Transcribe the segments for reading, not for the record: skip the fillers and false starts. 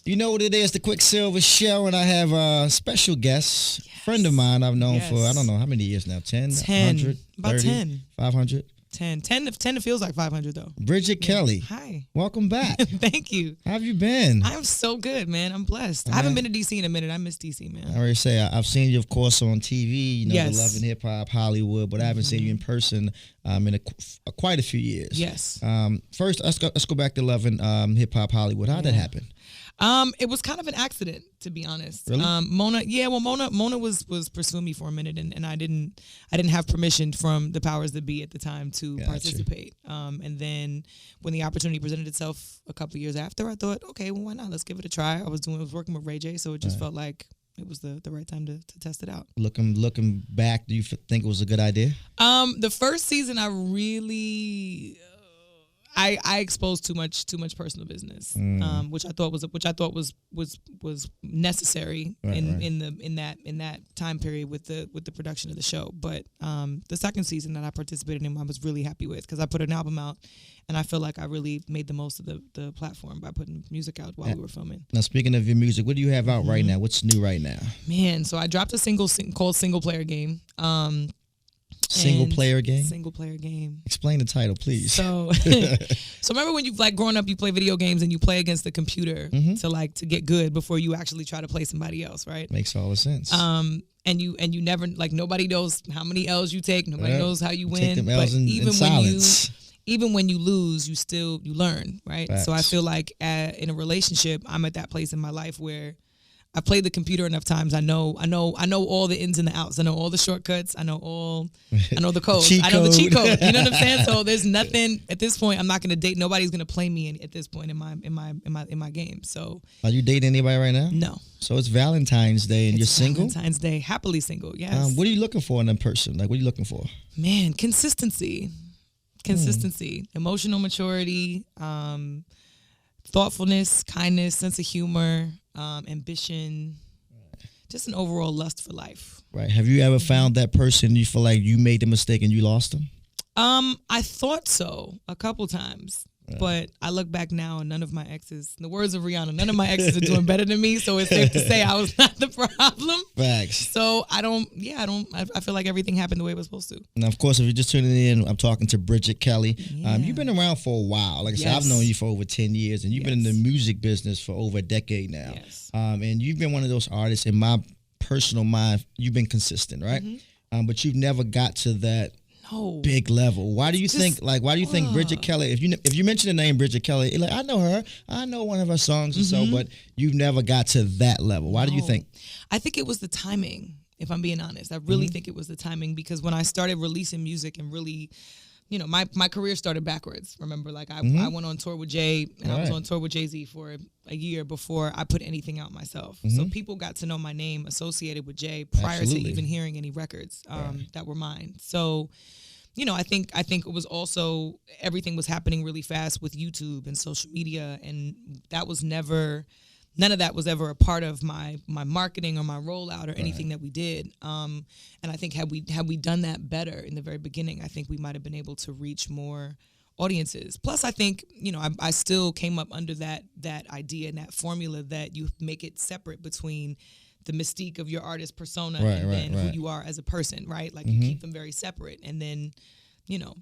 You know what it is, the QuickSilva Show, and I have a special guest, friend of mine I've known for, I don't know, how many years now? 10? 100? About 30, 10. 500? 10. 10 it feels like 500, though. Bridget Kelly. Hi. Welcome back. Thank you. How have you been? I'm so good, man. I'm blessed. I haven't been to D.C. in a minute. I miss D.C., man. I already say, I've seen you, of course, on TV, the Yes. Love and Hip Hop, Hollywood, but I haven't seen you in person in quite a few years. Yes. First, let's go back to Love and Hip Hop, Hollywood. How did that happen? It was kind of an accident, to be honest. Really? Mona was pursuing me for a minute, and I didn't have permission from the powers that be at the time to participate. And then when the opportunity presented itself a couple years after, I thought, okay, well, why not? Let's give it a try. I was working with Ray J, so it just felt like it was the right time to test it out. Looking back, do you think it was a good idea? The first season, I really. I exposed too much personal business, which I thought was necessary in that time period with the production of the show. But the second season that I participated in, I was really happy with, because I put an album out, and I feel like I really made the most of the platform by putting music out while we were filming. Now, speaking of your music, what do you have out right now? What's new right now? Man, so I dropped a single called "Single Player Game." Single player game? Single player game. Explain the title, please. So remember when you've growing up, you play video games and you play against the computer to get good before you actually try to play somebody else, right? Makes all the sense. And you never, nobody knows how many L's you take. Nobody knows how you win. Take them L's in silence. Even when you lose, you learn, right? Facts. So I feel like in a relationship, I'm at that place in my life where I've played the computer enough times. I know all the ins and the outs. I know all the shortcuts. I know the codes. I know the cheat code. You know what I'm saying? So there's nothing at this point. I'm not going to date. Nobody's going to play me at this point in my game. So are you dating anybody right now? No. So it's Valentine's Day and you're single? Valentine's Day, happily single. Yes. What are you looking for in a person? What are you looking for? Man, consistency, emotional maturity, thoughtfulness, kindness, sense of humor. Ambition, just an overall lust for life. Right. Have you ever found that person you feel like you made the mistake and you lost them? I thought so a couple times, but I look back now and none of my exes, in the words of Rihanna, none of my exes are doing better than me. So it's safe to say I was not the problem. Facts. So I feel like everything happened the way it was supposed to. Now, of course, if you're just tuning in, I'm talking to Bridget Kelly. Yeah. You've been around for a while. Like I said, I've known you for over 10 years, and you've been in the music business for over a decade now. Yes. And you've been one of those artists, in my personal mind, you've been consistent, right? But you've never got to that big level. Why do you think Bridget Kelly, if you mention the name Bridget Kelly, like, I know her, I know one of her songs or so, but you've never got to that level. Why do you think? I think it was the timing, if I'm being honest. I really think it was the timing, because when I started releasing music and really, my career started backwards. Remember, I went on tour with Jay, and I was on tour with Jay-Z for a year before I put anything out myself. So people got to know my name associated with Jay prior to even hearing any records that were mine. So, I think it was also, everything was happening really fast with YouTube and social media, and none of that was ever a part of my marketing or my rollout or anything that we did. And I think had we done that better in the very beginning, I think we might have been able to reach more audiences. Plus, I think, I still came up under that idea and that formula that you make it separate between the mystique of your artist persona and then who you are as a person, right? Like you keep them very separate. And then,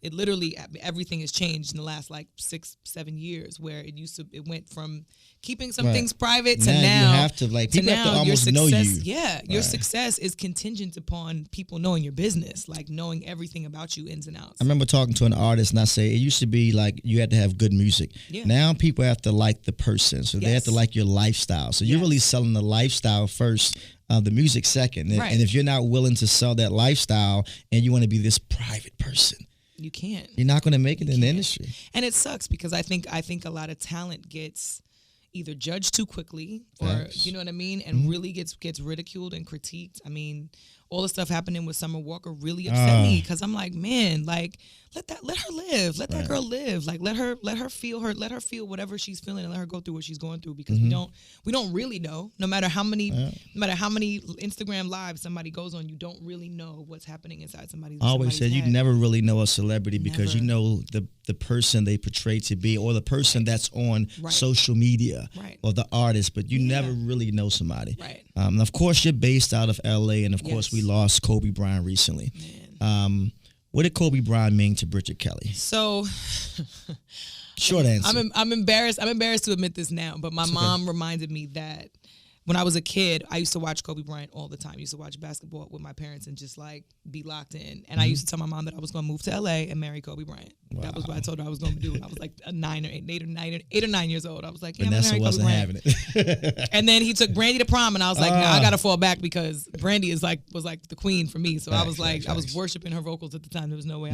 it literally, everything has changed in the last 6-7 years, where it went from keeping some things private to now you have to, people have to almost know you. Yeah, your success is contingent upon people knowing your business, knowing everything about you, ins and outs. I remember talking to an artist, and I say it used to be you had to have good music. Yeah. Now people have to like the person, so they have to like your lifestyle. So you're really selling the lifestyle first, the music second. And if you're not willing to sell that lifestyle and you want to be this private person, you can't. You're not going to make it in the industry. And it sucks, because I think a lot of talent gets either judged too quickly, or you know what I mean, and really gets ridiculed and critiqued. I mean, all the stuff happening with Summer Walker really upset me, because I'm like, man, let her live, let that girl live, let her feel whatever she's feeling, and let her go through what she's going through, because we don't really know. No matter how many Instagram lives somebody goes on, you don't really know what's happening inside somebody's. I always said you never really know a celebrity, because you know the the person they portray to be, or the person that's on social media, or the artist, but you never really know somebody. Right. And of course, you're based out of LA, and of course, we lost Kobe Bryant recently. What did Kobe Bryant mean to Bridget Kelly? So, short answer. I'm embarrassed. I'm embarrassed to admit this now, but my mom reminded me that when I was a kid, I used to watch Kobe Bryant all the time. I used to watch basketball with my parents and just like be locked in. And I used to tell my mom that I was going to move to LA and marry Kobe Bryant. Wow. That was what I told her I was going to do when I was like 8 or 9 years old. I was like, yeah, Vanessa I'm going to marry Kobe Bryant. Having it. And then he took Brandy to prom, and I was like, nah, I got to fall back because Brandy was like the queen for me. So I was like, I was worshiping her vocals at the time. There was no way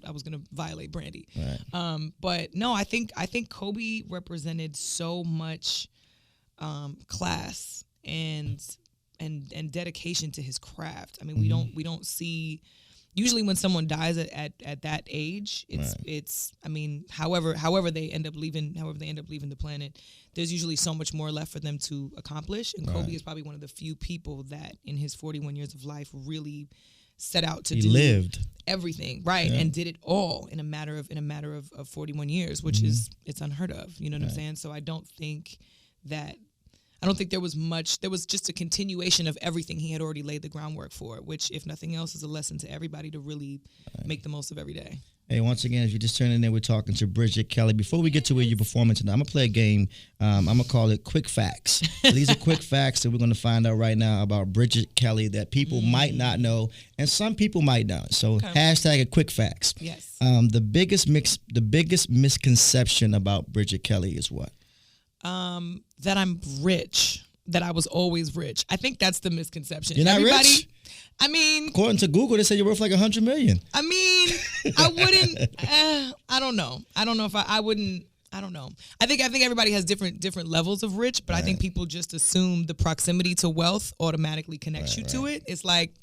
I was gonna violate Brandy. Right. But no, I think Kobe represented so much class and dedication to his craft. I mean, we don't see, usually when someone dies at that age, it's I mean, however they end up leaving the planet, there's usually so much more left for them to accomplish. And Kobe is probably one of the few people that in his 41 years of life really set out to lived everything and did it all in a matter of 41 years, which is it's unheard of. You know what I'm saying? So I don't think there was much. There was just a continuation of everything he had already laid the groundwork for, which, if nothing else, is a lesson to everybody to really make the most of every day. Hey, once again, if you just turn in there, we're talking to Bridget Kelly. Before we get to where you're performing tonight, I'm going to play a game. I'm going to call it Quick Facts. These are quick facts that we're going to find out right now about Bridget Kelly that people might not know, and some people might know. So hashtag it Quick Facts. Yes. The biggest misconception about Bridget Kelly is what? That I'm rich, that I was always rich. I think that's the misconception. You're not rich? I mean, according to Google, they say you're worth like $100 million. I mean, I wouldn't. I don't know. I don't know if I wouldn't. I don't know. I think everybody has different levels of rich, but I think people just assume the proximity to wealth automatically connects you to it. It's like,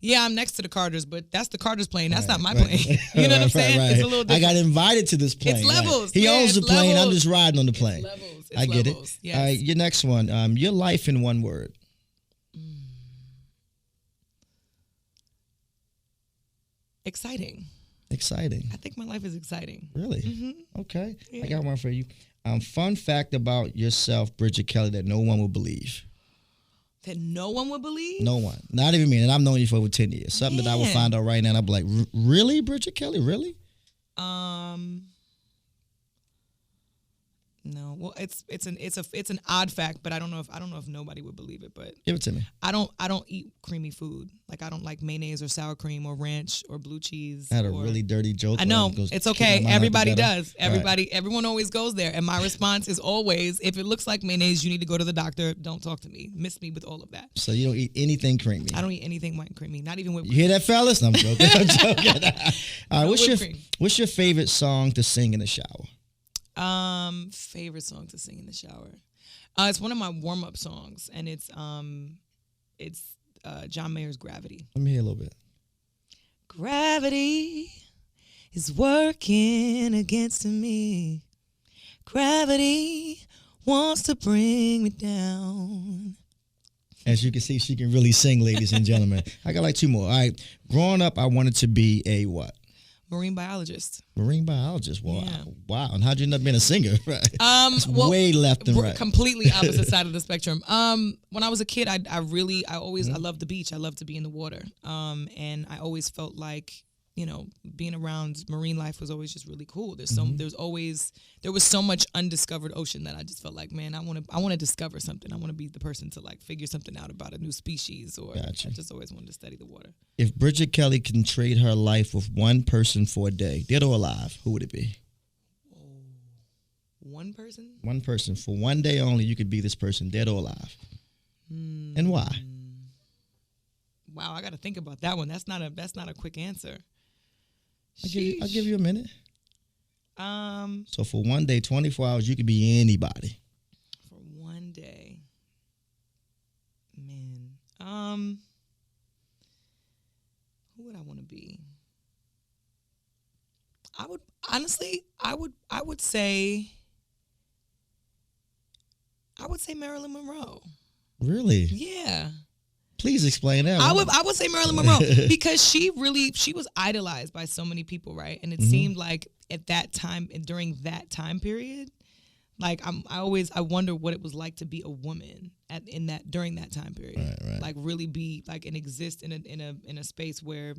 yeah, I'm next to the Carters, but that's the Carters plane. That's not my plane. You know what I'm saying? It's a little different. I got invited to this plane. It's levels. He owns the plane. Levels. I'm just riding on the plane. It's levels. I get it. Yes. All right, your next one. Your life in one word. Exciting. I think my life is exciting. Really? Mm-hmm. Okay. Yeah. I got one for you. Fun fact about yourself, Bridget Kelly, that no one will believe. That no one would believe? No one. Not even me. And I've known you for over 10 years. Something that I will find out right now and I'll be like, really, Bridget Kelly? Really? No. Well, it's an odd fact, but I don't know if nobody would believe it, but give it to me. I don't eat creamy food. Like I don't like mayonnaise or sour cream or ranch or blue cheese. I had a really dirty joke. I know. It's okay. Everybody does. Everyone always goes there. And my response is always, if it looks like mayonnaise, you need to go to the doctor. Don't talk to me. Miss me with all of that. So you don't eat anything creamy? I don't eat anything white and creamy. Not even whipped cream. You hear that, fellas? No, I'm joking. I'm joking. All right, what's your favorite song to sing in the shower? Favorite song to sing in the shower. It's one of my warm-up songs, and it's John Mayer's Gravity. Let me hear a little bit. Gravity is working against me. Gravity wants to bring me down. As you can see, she can really sing, ladies and gentlemen. I got like two more. All right. Growing up, I wanted to be a what? Marine biologist. Wow. Yeah. Wow. And how'd you end up being a singer? Right. It's way left and right. Completely opposite side of the spectrum. When I was a kid, I loved the beach. I loved to be in the water. And I always felt like, being around marine life was always just really cool. There was so much undiscovered ocean that I just felt like, man, I want to discover something. I want to be the person to like figure something out about a new species, or gotcha. I just always wanted to study the water. If Bridget Kelly can trade her life with one person for a day, dead or alive, who would it be? One person? One person. For one day only, you could be this person, dead or alive. And why? Wow, I got to think about that one. That's not a quick answer. I'll give you a minute. So for one day, 24 hours, you could be anybody. For one day. Man. Who would I want to be? I would say Marilyn Monroe. Really? Yeah. Please explain that. I would say Marilyn Monroe because she was idolized by so many people, right? And it seemed like at that time and during that time period, like I wonder what it was like to be a woman during that time period. Right. Like really be like and exist in a space where,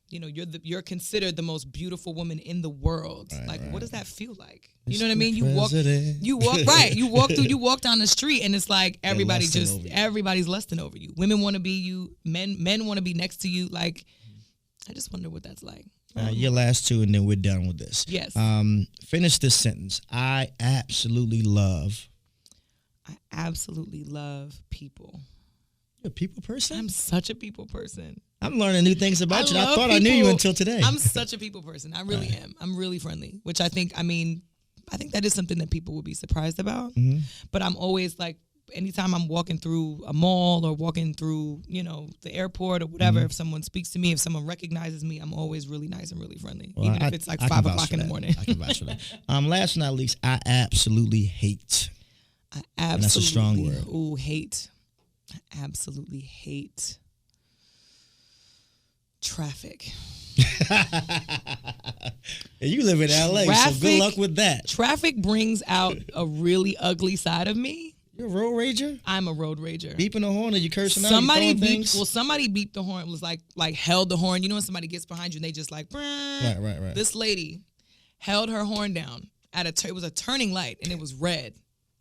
you know, you're considered the most beautiful woman in the world. What does that feel like? You know what I mean? You walk right. You walk down the street and it's like everybody's lusting over you. Women want to be you. Men want to be next to you. Like, I just wonder what that's like. Your last two, and then we're done with this. Yes. Finish this sentence. I absolutely love people. You're a people person? I'm such a people person. I'm learning new things about you. I thought I knew you until today. I'm such a people person. I really am. I'm really friendly, which I think that is something that people would be surprised about. Mm-hmm. But I'm always like, anytime I'm walking through a mall or walking through, you know, the airport or whatever, if someone speaks to me, if someone recognizes me, I'm always really nice and really friendly. Well, even if it's like 5 o'clock in the morning. I can vouch for that. Last but not least, I absolutely hate. And that's a strong word. Ooh, hate. I absolutely hate traffic. You live in LA, so good luck with that. Traffic brings out a really ugly side of me. You're a road rager? I'm a road rager. Beeping the horn, are you cursing out? Somebody beeped the horn, was like held the horn. You know when somebody gets behind you and they just like, right. This lady held her horn down it was a turning light and it was red,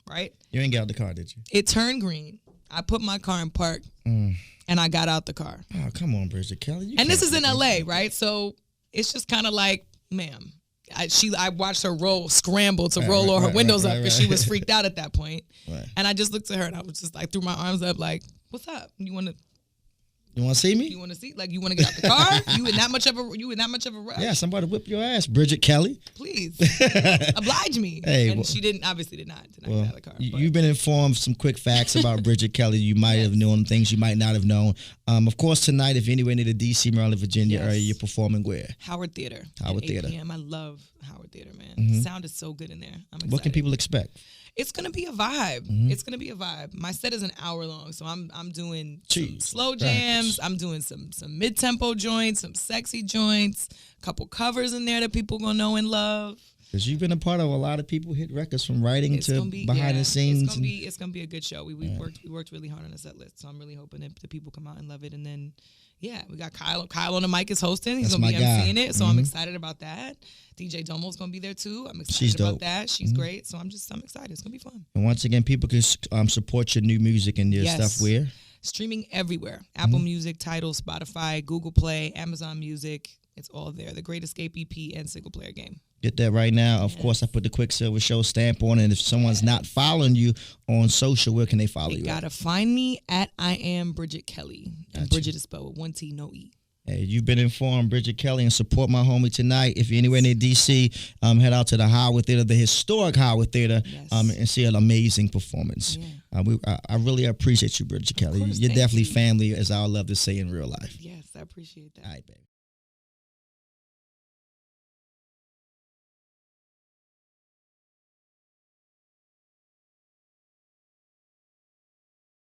right? You ain't got out the car, did you? It turned green. I put my car in park and I got out the car. Oh, come on, Bridget Kelly. And this is in LA, right? So it's just kind of like, ma'am. I watched her scramble to roll all her windows up because she was freaked out at that point. Right. And I just looked at her and I was just like, threw my arms up like, what's up? You want to see me? You want to see? Like, you want to get out the car? You in that much of a rush? Yeah, somebody whip your ass, Bridget Kelly. Please. Oblige me. She obviously did not get out of the car. You've been informed some quick facts about Bridget Kelly. You might have known things you might not have known. Of course, tonight, if you're anywhere near the D.C., Maryland, Virginia area, you're performing where? Howard Theater. 8 p.m. I love Howard Theater, man. The sound is so good in there. I'm excited. What can people expect? It's gonna be a vibe. It's gonna be a vibe. My set is an hour long, so I'm doing some slow jams. I'm doing some mid-tempo joints, some sexy joints, a couple covers in there that people gonna know and love. Because you've been a part of a lot of people hit records from writing to behind the scenes. It's gonna be a good show. We worked really hard on the set list, so I'm really hoping that the people come out and love it. And then we got Kyle on the mic is hosting. He's gonna be emceeing it, so I'm excited about that. DJ Domo's gonna be there too. I'm excited about that. She's great, so I'm excited. It's gonna be fun. And once again, people can support your new music and your stuff where? Streaming everywhere. Apple Music, Tidal, Spotify, Google Play, Amazon Music. It's all there. The Great Escape EP and single player game. Get that right now. Of course, I put the QuickSilva Show stamp on it. And if someone's not following you on social, where can they follow you? They gotta find me at I am Bridget Kelly. And Bridget is spelled with 1 T, no E. Hey, you've been informed, Bridget Kelly, and support my homie tonight. If you're anywhere near D.C., head out to the Howard Theater, the historic Howard Theater, and see an amazing performance. Yeah. I really appreciate you, Bridget Kelly. You're definitely family, as I love to say in real life. Yes, I appreciate that. All right, baby.